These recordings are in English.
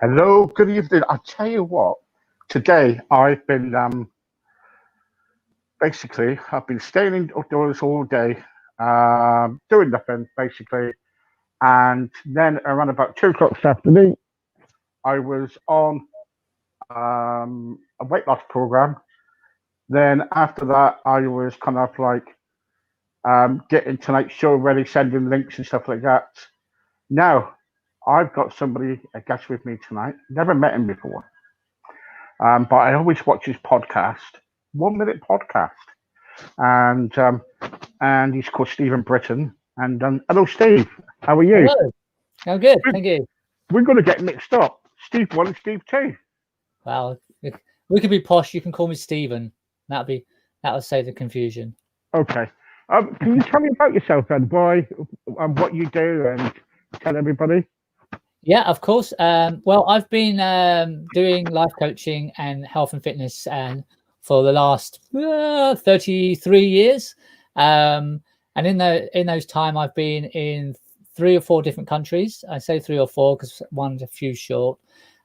Hello, good evening. I'll tell you what, today I've been basically I've been staying indoors all day, doing nothing basically, and then around about 2 o'clock this afternoon, I was on a weight loss program. Then after that, I was kind of like getting tonight's show ready, sending links and stuff like that. Now I've got somebody a guest with me tonight. Never met him before. But I always watch his podcast, 1 minute podcast, and he's called Stephen Brittain. And hello, Steve. How are you? Hello. Oh, good. Thank you. We're going to get mixed up. Steve 1 and Steve 2. Well, we could be posh. You can call me Stephen. That'll save the confusion. Okay. Can you tell me about yourself, then, boy, and what you do, and tell everybody? Yeah, of course. Well, I've been doing life coaching and health and fitness for the last 33 years. And in those time, I've been in 3 or 4 different countries. I say 3 or 4 because one's a few short.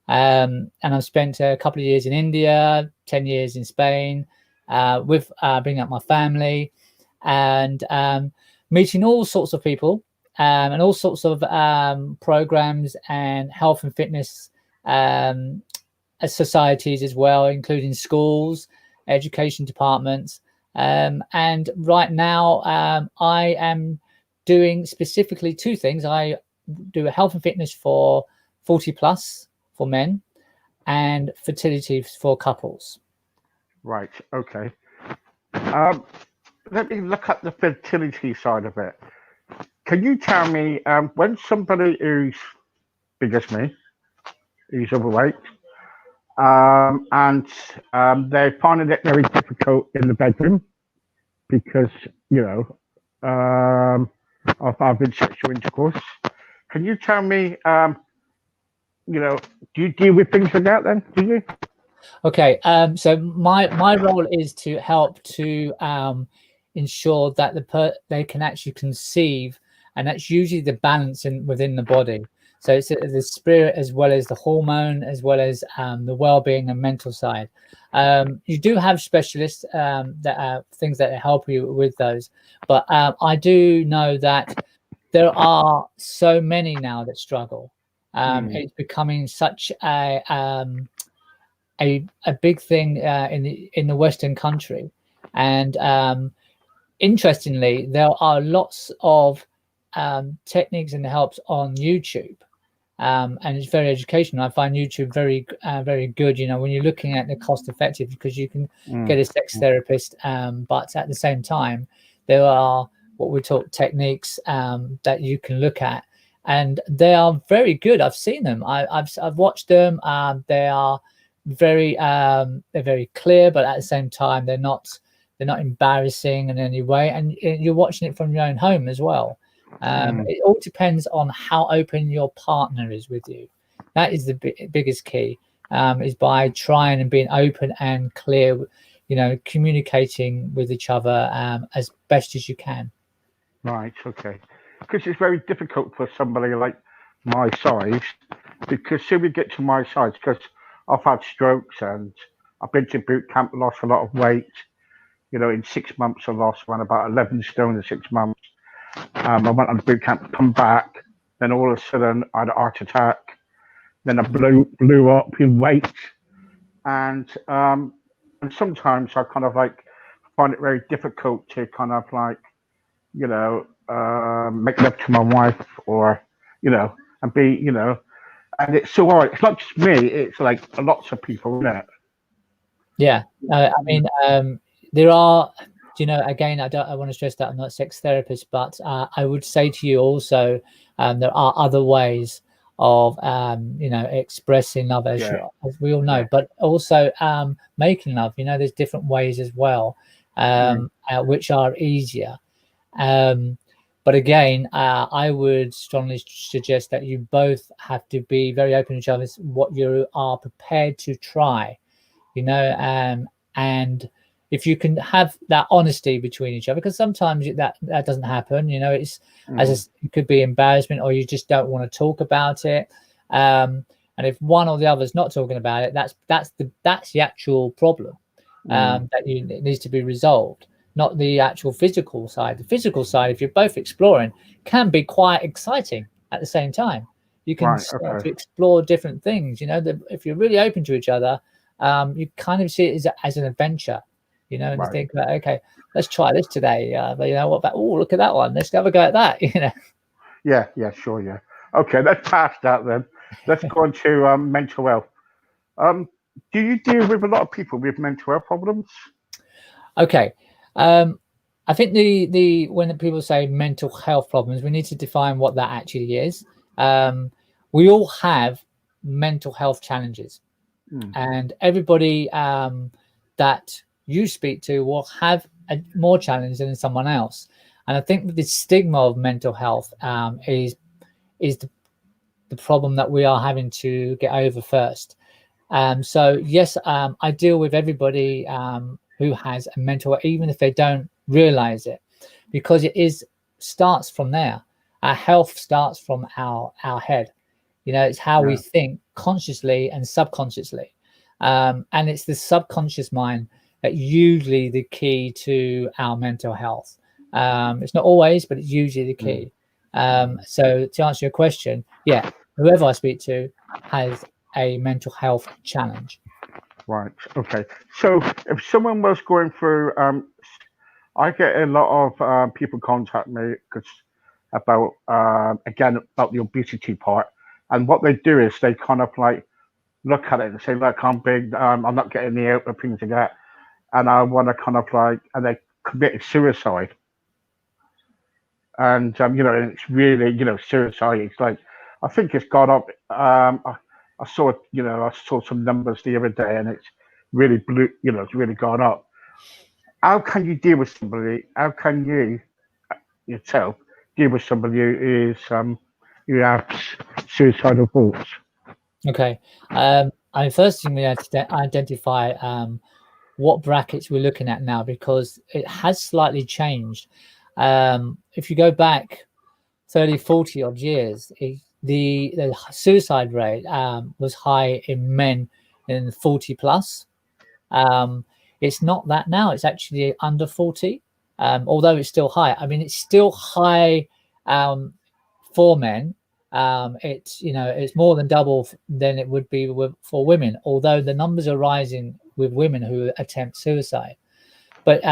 And I've spent a couple of years in India, 10 years in Spain, with bringing up my family and meeting all sorts of people. And all sorts of programs and health and fitness societies as well, including schools, education departments. And right now, I am doing specifically 2 things. I do a health and fitness for 40 plus for men and fertility for couples. Right. Okay. Let me look at the fertility side of it. Can you tell me when somebody who's big as me, who's overweight, and they're finding it very difficult in the bedroom because, of having sexual intercourse. Can you tell me, do you deal with things like that then? Do you? Okay. So my role is to help to ensure that they can actually conceive. And that's usually the balance within the body. So it's the spirit as well as the hormone, as well as the well-being and mental side. You do have specialists that are things that help you with those. But I do know that there are so many now that struggle. It's becoming such a big thing in the Western country. And interestingly, there are lots of techniques and helps on YouTube, and it's very educational. I find YouTube very good, when you're looking at the cost effective, because you can get a sex therapist, but at the same time there are what we talk techniques that you can look at, and they are very good. I've seen them. I've watched them. They are they're very clear, but at the same time they're not embarrassing in any way, and you're watching it from your own home as well. It all depends on how open your partner is with you. That is the biggest key, is by trying and being open and clear, communicating with each other as best as you can. Right, okay. Because it's very difficult for somebody like my size, because soon we get to my size, because I've had strokes and I've been to boot camp, lost a lot of weight. In 6 months I lost around about 11 stone in 6 months. I went on boot camp, come back, then all of a sudden I had a heart attack. Then I blew up in weight, and sometimes I kind of like find it very difficult to kind of like, make love to my wife, or and be, and it's so hard. It's not just me; it's like lots of people, isn't it? Yeah, I mean, there are. Again, I want to stress that I'm not a sex therapist, but I would say to you also, there are other ways of, expressing love, as we all know, but also making love. There's different ways as well, which are easier. But again, I would strongly suggest that you both have to be very open to each other, what you are prepared to try, and if you can have that honesty between each other, because sometimes that doesn't happen, it could be embarrassment, or you just don't want to talk about it. And And if one or the other is not talking about it, that's the actual problem that it needs to be resolved, not the actual physical side. The physical side, if you're both exploring, can be quite exciting at the same time. You can start to explore different things. You know, if you're really open to each other, you kind of see it as an adventure. You know, and you think about, okay, let's try this today. But you know, what about, oh, look at that one. Let's have a go at that. You know. Yeah, sure, yeah. Okay, let's pass that then. Let's go on to mental health. Do you deal with a lot of people with mental health problems? Okay. I think the when people say mental health problems, we need to define what that actually is. We all have mental health challenges, and everybody that you speak to will have a more challenge than someone else. And I think the stigma of mental health is the problem that we are having to get over first. So yes, I deal with everybody who has a mental, even if they don't realize it, because it starts from there. Our health starts from our head. You know, it's how we think consciously and subconsciously, and it's the subconscious mind that usually the key to our mental health. It's not always, but it's usually the key. So to answer your question, yeah, whoever I speak to has a mental health challenge. Right. Okay. So if someone was going through, I get a lot of people contact me because about again about the obesity part, and what they do is they kind of like look at it and say, "Look, I'm big. I'm not getting the out of things like that, and I want to kind of like," and they commit suicide. And you know, and it's really, you know, suicide. It's like, I think it's gone up. I saw, you know, I saw some numbers the other day, and it's really blue. You know, it's really gone up. How can you deal with somebody? How can you yourself deal with somebody who is who has suicidal thoughts? Okay. I first thing we have to identify what brackets we're looking at now, because it has slightly changed. If you go back 30, 40 odd years, the suicide rate was high in men in 40 plus. It's not that now. It's actually under 40, although it's still high. I mean, it's still high for men. It's, you know, it's more than double than it would be for women, although the numbers are rising with women who attempt suicide. But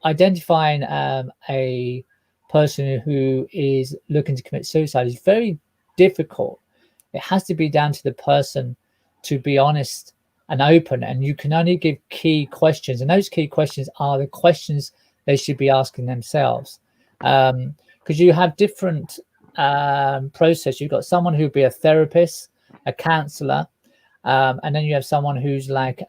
identifying a person who is looking to commit suicide is very difficult. It has to be down to the person to be honest and open, and you can only give key questions, and those key questions are the questions they should be asking themselves, because you have different process. You've got someone who'd be a therapist, a counselor, and then you have someone who's like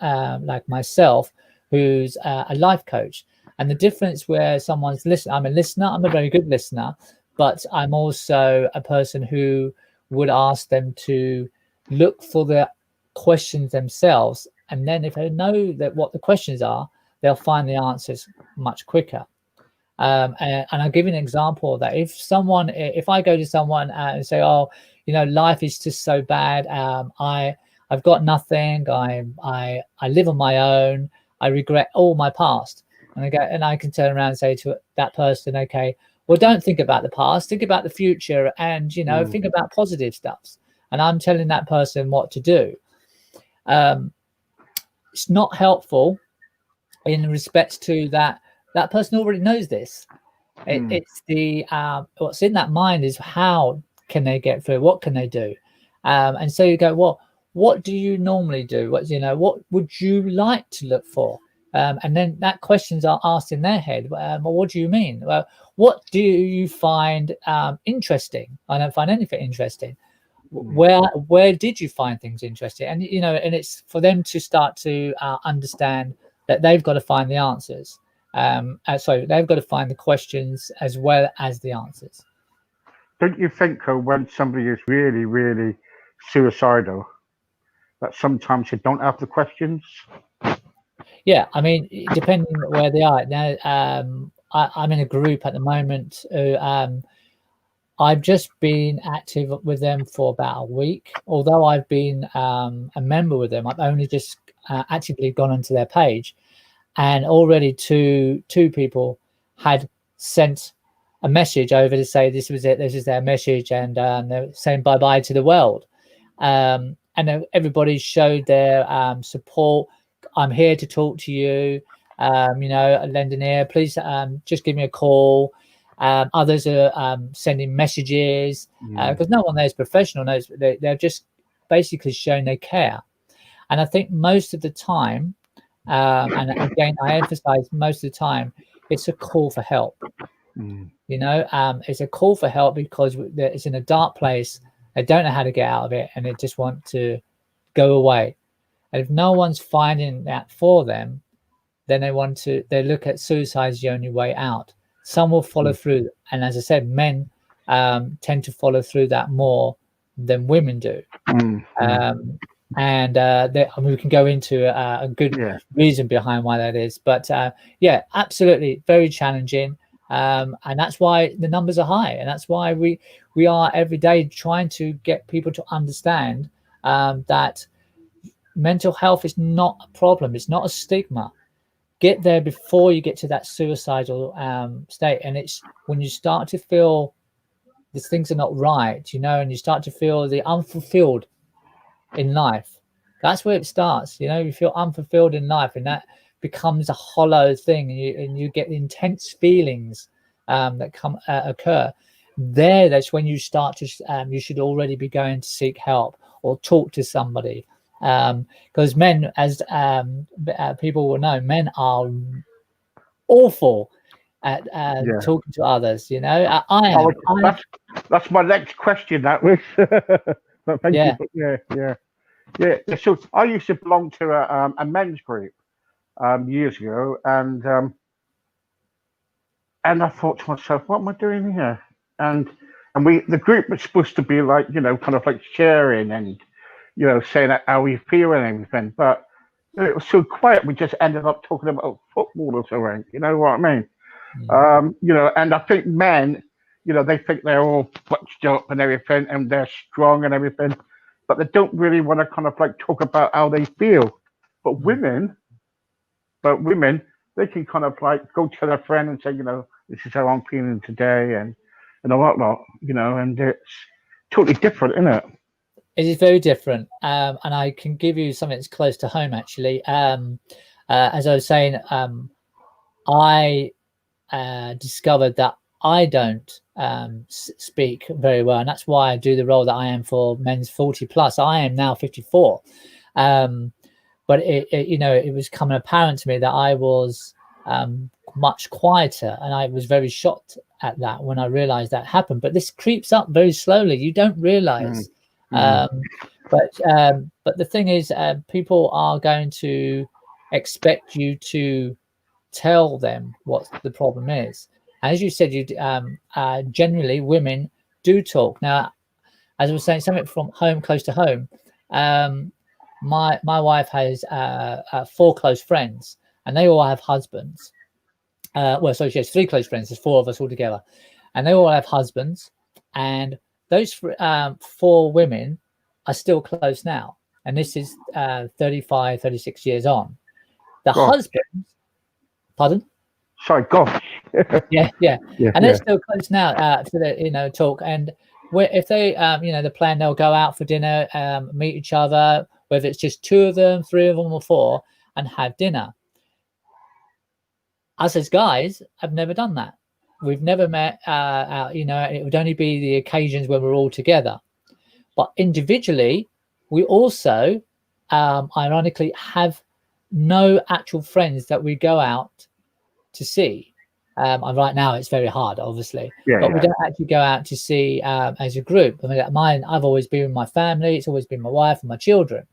myself, who's a life coach. And the difference where someone's listening, I'm a listener, I'm a very good listener, but I'm also a person who would ask them to look for the questions themselves. And then if they know that what the questions are, they'll find the answers much quicker. And I'll give you an example of that. If I go to someone and say, oh, you know, life is just so bad. I've got nothing. I live on my own. I regret all my past. And I can turn around and say to that person, okay, well, don't think about the past, think about the future, and, you know, think about positive stuff. And I'm telling that person what to do. It's not helpful in respect to that person already knows this. It's the what's in that mind is how can they get through, what can they do, and so you go, well, what do you normally do, what would you like to look for, and then that questions are asked in their head. Well, what do you mean? Well, what do you find interesting? I don't find anything interesting. Where did you find things interesting? And and it's for them to start to understand that they've got to find the answers. So they've got to find the questions as well as the answers. Don't you think, when somebody is really, really suicidal, that sometimes you don't have the questions? Yeah, I mean, depending where they are now. I'm in a group at the moment. I've just been active with them for about a week. Although I've been a member with them, I've only just actively gone onto their page, and already two people had sent a message over to say this was it, this is their message, and they're saying bye-bye to the world. And everybody showed their support. I'm here to talk to you. Lend an ear. Please just give me a call. Others are sending messages because no one there is professional. They're just basically showing they care. And I think most of the time, and again, I emphasize most of the time, it's a call for help. It's a call for help because it's in a dark place. They don't know how to get out of it, and they just want to go away. And if no one's finding that for them, then they look at suicide as the only way out. Some will follow through, and as I said, men tend to follow through that more than women do. And we can go into a good reason behind why that is. But absolutely, very challenging. And that's why the numbers are high, and that's why we are every day trying to get people to understand that mental health is not a problem. It's not a stigma. Get there before you get to that suicidal state. And it's when you start to feel these things are not right, and you start to feel the unfulfilled in life. That's where it starts. You feel unfulfilled in life, and that becomes a hollow thing, and you get intense feelings that occur. That's when you start to you should already be going to seek help or talk to somebody, because men, as people will know, men are awful at talking to others. I am. That's my next question. That was. But thank you. Yeah. So I used to belong to a men's group years ago, and I thought to myself, what am I doing here? And the group was supposed to be like, kind of like sharing and, saying how we feel and everything. But it was so quiet. We just ended up talking about football or something. You know what I mean? And I think men, they think they're all butched up and everything, and they're strong and everything, but they don't really want to kind of like talk about how they feel. But women, they can kind of like go to their friend and say, this is how I'm feeling today, and all that, and it's totally different, isn't it? It is very different, and I can give you something that's close to home, actually. As I was saying, I discovered that I don't speak very well, and that's why I do the role that I am for men's 40 plus. I am now 54, but it was coming apparent to me that I was much quieter, and I was very shocked at that when I realized that happened. But this creeps up very slowly. You don't realize. But the thing is, people are going to expect you to tell them what the problem is. As you said, generally women do talk. Now, as I was saying, something from home, close to home, my wife has 4 close friends, and they all have husbands. So she has 3 close friends. There's 4 of us all together, and they all have husbands. And those 4 women are still close now, and this is 35, 36 years on. The husband, pardon? Sorry, gosh. yeah. And they're still close now to the talk. And if they the plan, they'll go out for dinner, meet each other, whether it's just 2 of them, 3 of them, or 4, and have dinner. Us as guys have never done that. We've never met. It would only be the occasions when we're all together. But individually, we also, ironically, have no actual friends that we go out to see. And right now it's very hard, obviously, but we don't actually go out to see as a group. I mean, I've always been with my family. It's always been my wife and my children.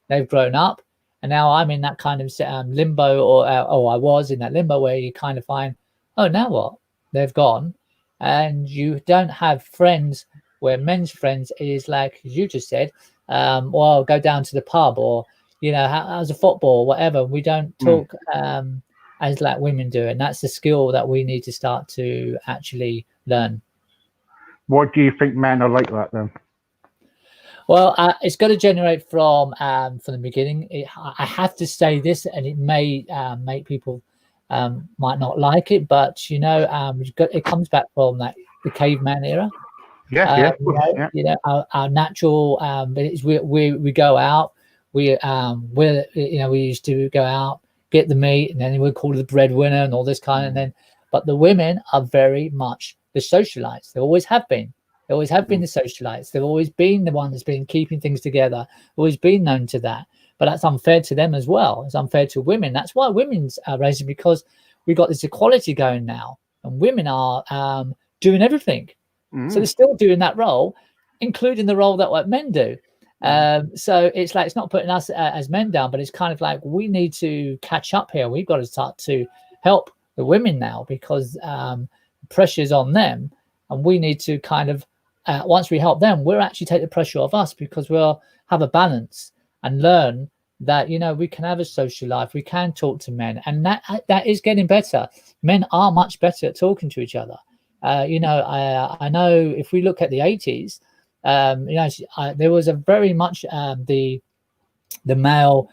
They've grown up, and now I'm in that kind of limbo, or I was in that limbo where you kind of find, oh, now what? They've gone, and you don't have friends. Where men's friends is like, as you just said, well, go down to the pub, or how's the football, or whatever. We don't talk as like women do, and that's the skill that we need to start to actually learn. Why do you think men are like that then? Well, it's got to generate from the beginning. I have to say this, and it may make people might not like it, but it comes back from the caveman era. Yeah, of course, yeah. Our natural, we go out, we used to go out, get the meat, and then we'd call it the breadwinner and all this kind of then. But the women are very much the socialites. They always have been. They always have been the socialites. They've always been the one that's been keeping things together. Always been known to that. But that's unfair to them as well. It's unfair to women. That's why women's raising, because we've got this equality going now, and women are doing everything. So they're still doing that role, including the role that what men do. So it's like, it's not putting us as men down, but it's kind of like we need to catch up here. We've got to start to help the women now, because pressure's on them, and we need to kind of once we help them, we'll actually take the pressure off us, because we'll have a balance and learn that we can have a social life. We can talk to men, and that is getting better. Men are much better at talking to each other. I know if we look at the 80s, there was a very much the male.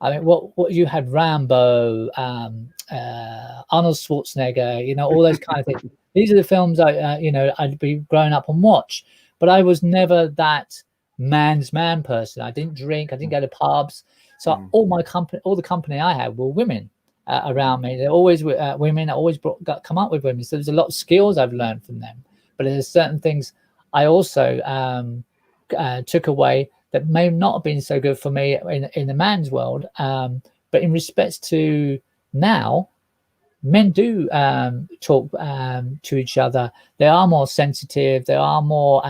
I mean, what you had, Rambo, Arnold Schwarzenegger, all those kind of things. These are the films I'd be growing up and watch, but I was never that man's man person. I didn't drink, I didn't go to pubs, so all the company I had were women around me. They're always women. I always come up with women. So there's a lot of skills I've learned from them, but there's certain things I also took away that may not have been so good for me in the man's world. But in respects to now, men do talk to each other. They are more sensitive. They are more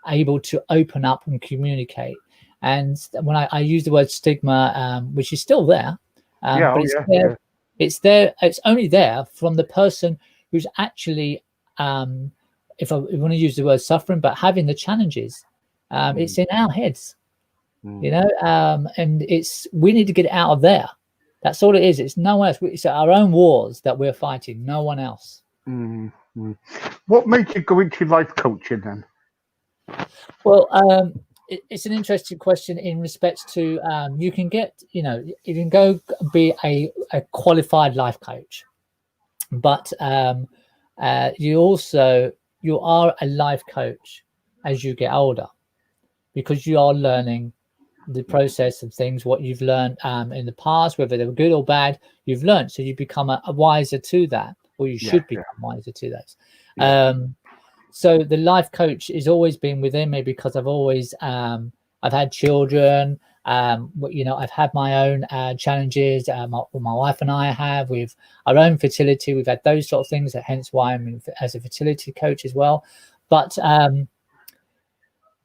able to open up and communicate. And when I use the word stigma, which is still there, it's there. It's only there from the person who's actually, if I want to use the word suffering, but having the challenges. It's in our heads, and we need to get it out of there. That's all it is. It's no one else. It's our own wars that we're fighting. No one else. What made you go into life coaching then? Well, it's an interesting question in respects to you can get, you can go be a qualified life coach, but you are a life coach as you get older, because you are learning the process of things, what you've learned in the past, whether they were good or bad, you've learned. So you become a wiser to that, or you should become wiser to those. So the life coach has always been within me, because I've always, I've had children, I've had my own challenges. My wife and I have, with our own fertility, we've had those sort of things, hence why I'm as a fertility coach as well. But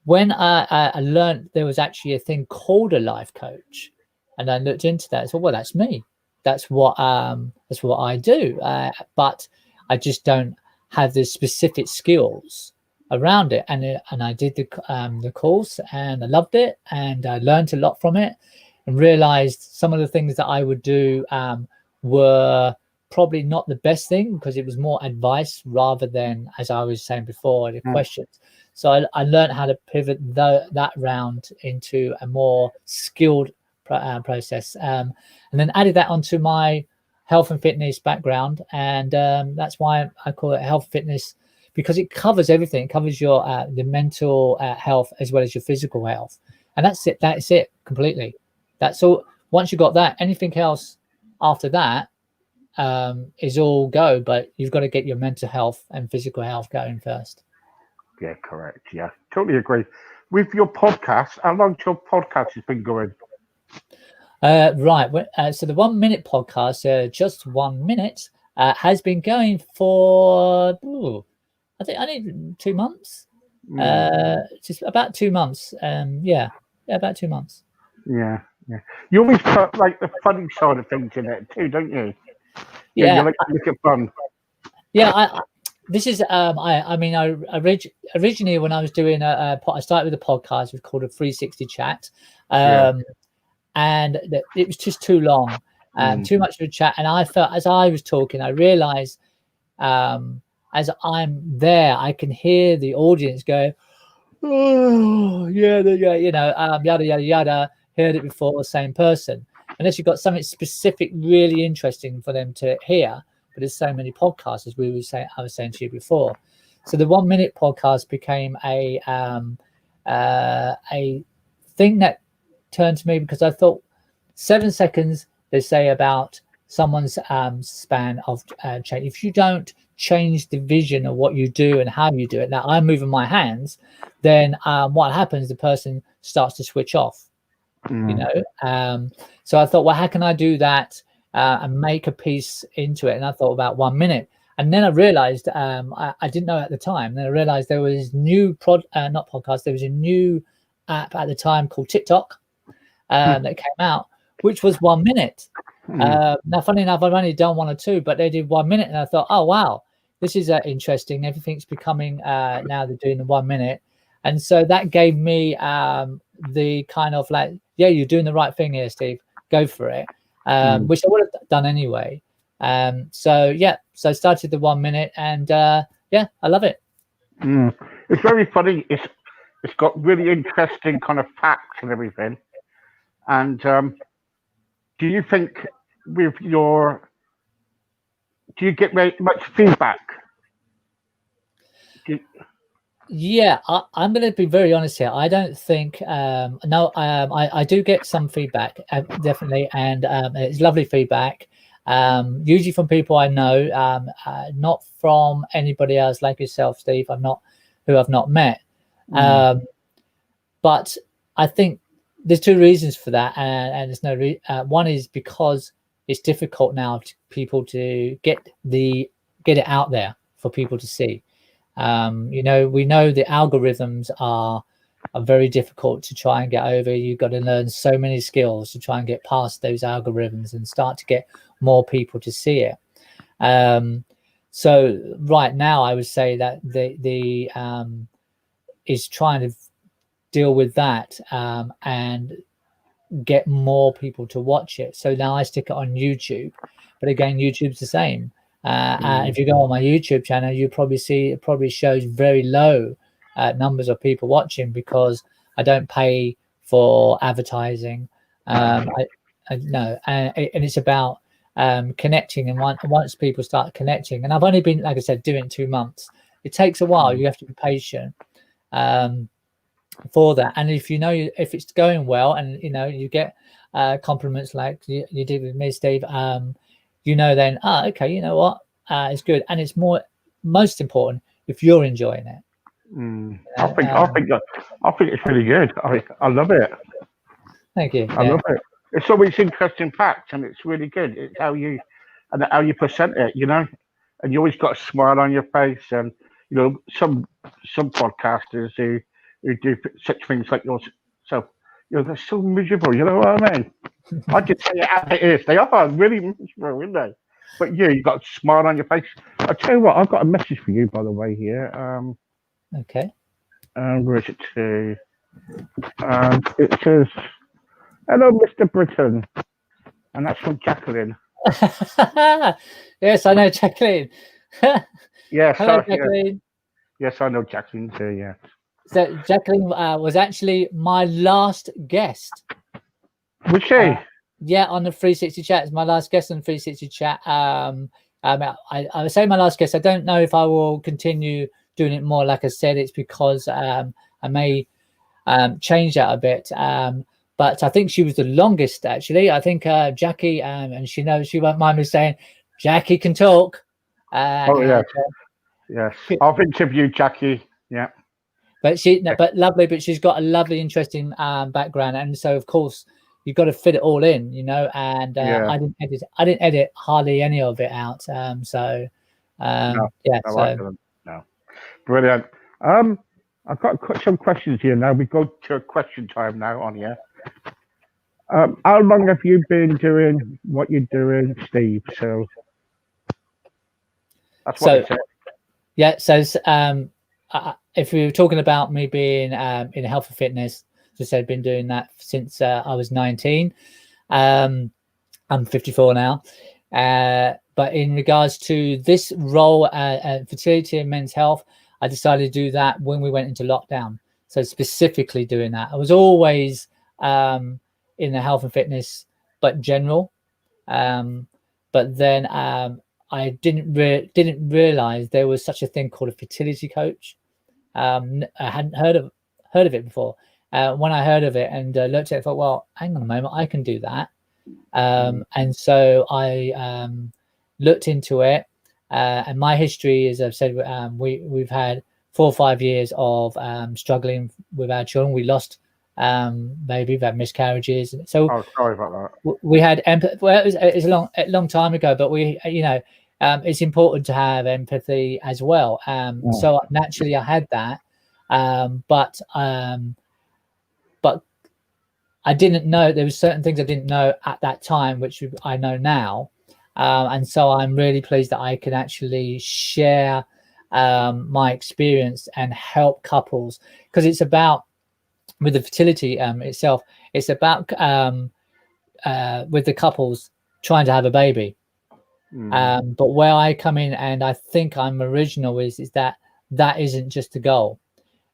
when I learned there was actually a thing called a life coach, and I looked into that, I thought, well, that's me. That's what I do. But I just don't have the specific skills around it. And I did the course, and I loved it, and I learned a lot from it, and realized some of the things that I would do were probably not the best thing, because it was more advice rather than, as I was saying before, the questions. So I learned how to pivot that round into a more skilled process, and then added that onto my health and fitness background. And that's why I call it health fitness, because it covers everything. It covers your the mental health as well as your physical health. And that's it. That's it completely. That's all. Once you got that, anything else after that is all go. But you've got to get your mental health and physical health going first. Yeah, correct. Yeah, totally agree. With your podcast, how long your podcast has been going? Right. So the 1 minute podcast, just 1 minute, has been going for, I think I need 2 months. Just about 2 months. Yeah, about 2 months. Yeah. You always put like the funny side of things in it too, don't you? Yeah. You like to look at fun. Yeah. This is I mean, originally when I was doing I started with a podcast, it was called a 360 chat, and it was just too long, too much of a chat. And I felt, as I was talking, I realized as I'm there, I can hear the audience go, oh yeah, yeah, yada yada yada. Heard it before, same person. Unless you've got something specific, really interesting for them to hear. But there's so many podcasts, as I was saying to you before. So the 1 minute podcast became a thing that turned to me, because I thought 7 seconds, they say, about someone's span of change. If you don't change the vision of what you do and how you do it, now I'm moving my hands, then what happens, the person starts to switch off. So I thought, well, how can I do that and make a piece into it? And I thought about 1 minute, and then I realized I didn't know at the time. Then I realized there was not podcast. There was a new app at the time called TikTok that came out, which was 1 minute. Now, funny enough, I've only done one or two, but they did 1 minute, and I thought, oh wow, this is interesting. Everything's becoming now they're doing the 1 minute, and so that gave me the kind of like, yeah, you're doing the right thing here, Steve. Go for it, which I would have done anyway. So I started the 1 minute, and yeah, I love it. It's very funny. It's got really interesting kind of facts and everything. And do you think do you get much feedback? Yeah, I'm going to be very honest here. I don't think no. I do get some feedback, definitely, and it's lovely feedback. Usually from people I know, not from anybody else like yourself, Steve. Who I've not met. But I think there's two reasons for that, and there's no one is because it's difficult now to people to get it out there for people to see. We know the algorithms are very difficult to try and get over. You've got to learn so many skills to try and get past those algorithms and start to get more people to see it. So right now, I would say that the is trying to deal with that and get more people to watch it. So now I stick it on YouTube, but again, YouTube's the same. If you go on my YouTube channel, you probably see it probably shows very low numbers of people watching, because I don't pay for advertising. And it's about connecting. And once people start connecting, and I've only been, like I said, doing 2 months. It takes a while. You have to be patient for that. And if if it's going well, and you get compliments like you did with me, Steve, then okay, you know what, it's good, and it's most important if you're enjoying it. I think it's really good. I love it. Thank you. I love it. It's always interesting facts, and it's really good. It's how you present it, and you always got a smile on your face. And some podcasters who do such things like yours, so they're so miserable. You know what I mean? I just say it as it is. They are really miserable, aren't they? But you got a smile on your face. I tell you what, I've got a message for you, by the way, here. Okay. Where is it to? It says, "Hello, Mr. Brittain," and that's from Jacqueline. Yes, I know Jacqueline. Yes, hello, Jacqueline. Yes, I know Jacqueline too. Yeah. So Jacqueline was actually my last guest. Was she? Yeah, on the 360 chat. It's my last guest on the 360 chat. I would say my last guest. I don't know if I will continue doing it more. Like I said, it's because I may change that a bit. But I think she was the longest, actually. I think Jackie, and she won't mind me saying, Jackie can talk. Yes. Yes. I've interviewed Jackie. Yeah. But lovely. But she's got a lovely, interesting background, and so of course you've got to fit it all in, And I didn't edit hardly any of it out. No. Brilliant. I've got some questions here now. We go to question time now on here. How long have you been doing what you're doing, Steve? So that's what it said. Yeah. So if we were talking about me being in health and fitness, as I said, I've been doing that since I was 19. I'm 54 now. but in regards to this role at fertility and men's health, I decided to do that when we went into lockdown. So specifically doing that. I was always in the health and fitness, but general. But then I didn't realize there was such a thing called a fertility coach. I hadn't heard of it before. When I heard of it and looked at it, I thought, well, hang on a moment, I can do that. And so I looked into it. And my history, as I've said, we've had 4 or 5 years of struggling with our children. We lost maybe we've had miscarriages. So sorry about that. We had empathy. Well, it's a long time ago, but we, it's important to have empathy as well. So naturally I had that, but I didn't know, there was certain things I didn't know at that time, which I know now. And so I'm really pleased that I can actually share my experience and help couples, because it's about, with the fertility itself, it's about with the couples trying to have a baby. But where I come in, and I think I'm original, is that isn't just the goal.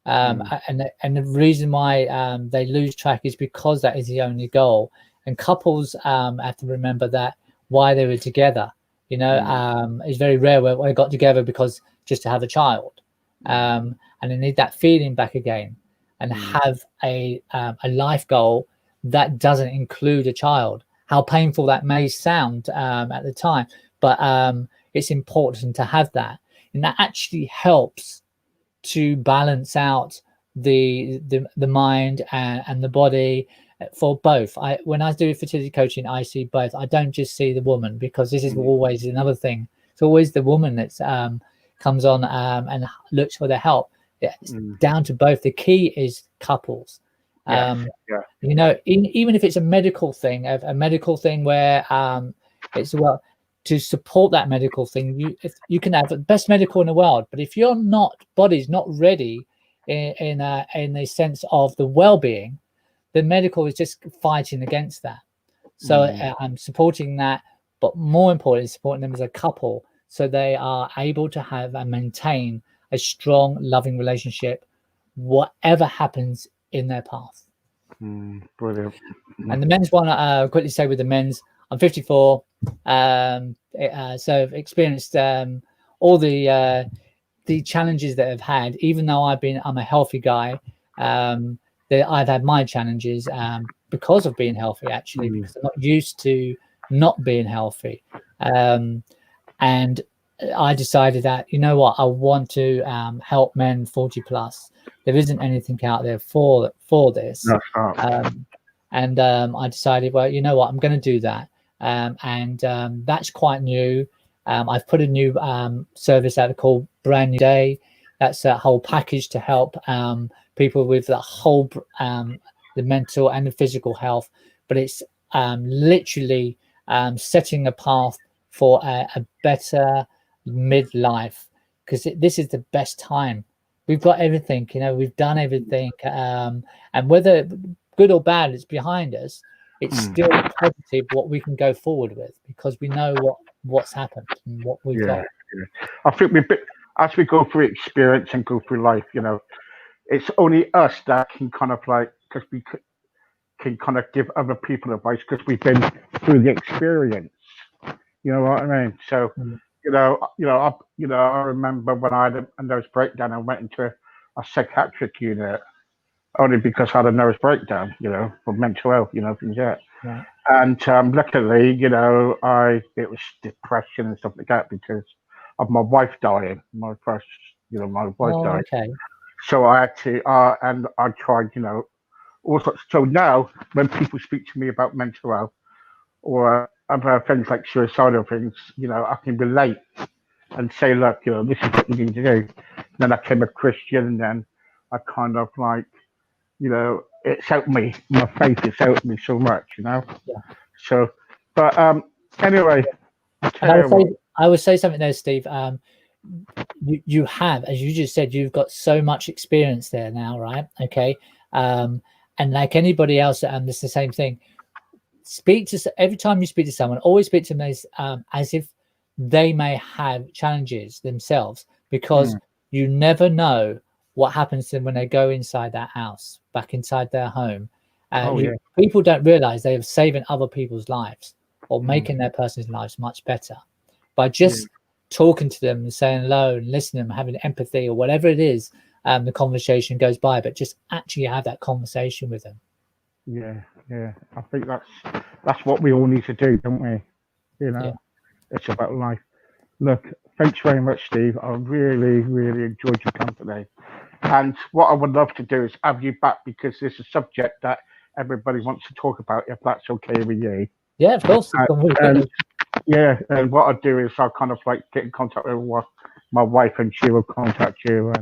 And the reason why they lose track is because that is the only goal. And couples have to remember that why they were together. It's very rare where they got together because just to have a child, and they need that feeling back again, and have a life goal that doesn't include a child. How painful that may sound at the time, but it's important to have that, and that actually helps to balance out the mind and the body for both. When I do fertility coaching, I see both. I don't just see the woman, because this is always another thing. It's always the woman that comes on and looks for the help. It's down to both. The key is couples. Even if it's a medical thing where it's, well, to support that medical thing, you can have the best medical in the world, but if your body's not ready in a sense of the well-being, the medical is just fighting against that. So I'm supporting that, but more importantly, supporting them as a couple, so they are able to have and maintain a strong, loving relationship, whatever happens in their path. Brilliant. And the men's one, I'll quickly say with the men's, I'm 54, so I've experienced all the challenges that I've had. Even though I'm a healthy guy, I've had my challenges because of being healthy, actually, because I'm not used to not being healthy. And I decided that, you know what, I want to help men 40 plus. There isn't anything out there for this. And I decided, well, you know what, I'm going to do that. And that's quite new. I've put a new service out called Brand New Day. That's a whole package to help people with the whole the mental and the physical health. But it's literally setting a path for a better midlife, because this is the best time. We've got everything, we've done everything, and whether good or bad it's behind us, it's still positive what we can go forward with, because we know what's happened and what we've got. I think as we go through experience and go through life, it's only us that can kind of because we can kind of give other people advice, because we've been through the experience. You know what I mean? So, I remember when I had a nervous breakdown, I went into a psychiatric unit only because I had a nervous breakdown, for mental health, things like that. Right. And luckily, it was depression and stuff like that because of my wife dying. My first, my wife died. Okay. So I had to, and I tried, all sorts. So now, when people speak to me about mental health or other things like suicidal things, I can relate and say, look, this is what you need to do. Then I became a Christian, and then I kind of it's helped me. My faith has helped me so much, Yeah. So, but anyway, I would say something there, Steve. You have, as you just said, you've got so much experience there now, right? Okay. And like anybody else, it's the same thing. Every time you speak to someone, always speak to them as if they may have challenges themselves, because you never know what happens to them when they go inside that house, back inside their home. People don't realize they are saving other people's lives or making their person's lives much better by just talking to them and saying hello and listening, having empathy or whatever it is. The conversation goes by, but just actually have that conversation with them. Yeah. I think that's what we all need to do, don't we? You know, it's about life. Look, thanks very much, Steve. I really, really enjoyed your company. And what I would love to do is have you back, because it's a subject that everybody wants to talk about, if that's okay with you. Yeah, of course. And what I'll do is I'll kind of like get in contact with my wife, and she will contact you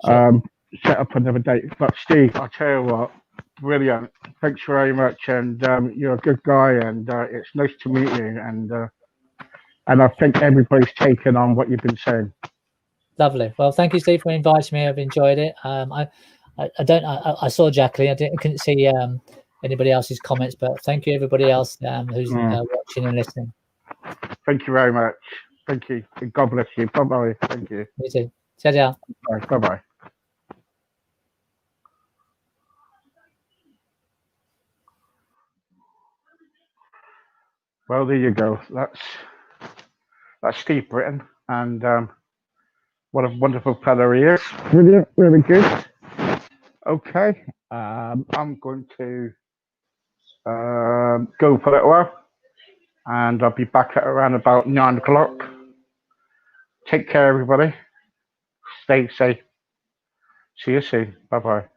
and set up another date. But Steve, I'll tell you what, brilliant. Thanks very much, and you're a good guy, and it's nice to meet you, and I think everybody's taken on what you've been saying. Lovely. Well, thank you, Steve, for inviting me. I've enjoyed it. I saw Jacqueline. I couldn't see anybody else's comments, but thank you, everybody else who's watching and listening. Thank you very much. Thank you. God bless you. Bye bye. Thank you. You too. Ciao. Bye bye. Well, there you go. That's Steve Brittain, and what a wonderful fellow he is. Brilliant, really good. Okay, I'm going to go for a little while, and I'll be back at around about 9 o'clock. Take care, everybody. Stay safe. See you soon. Bye bye.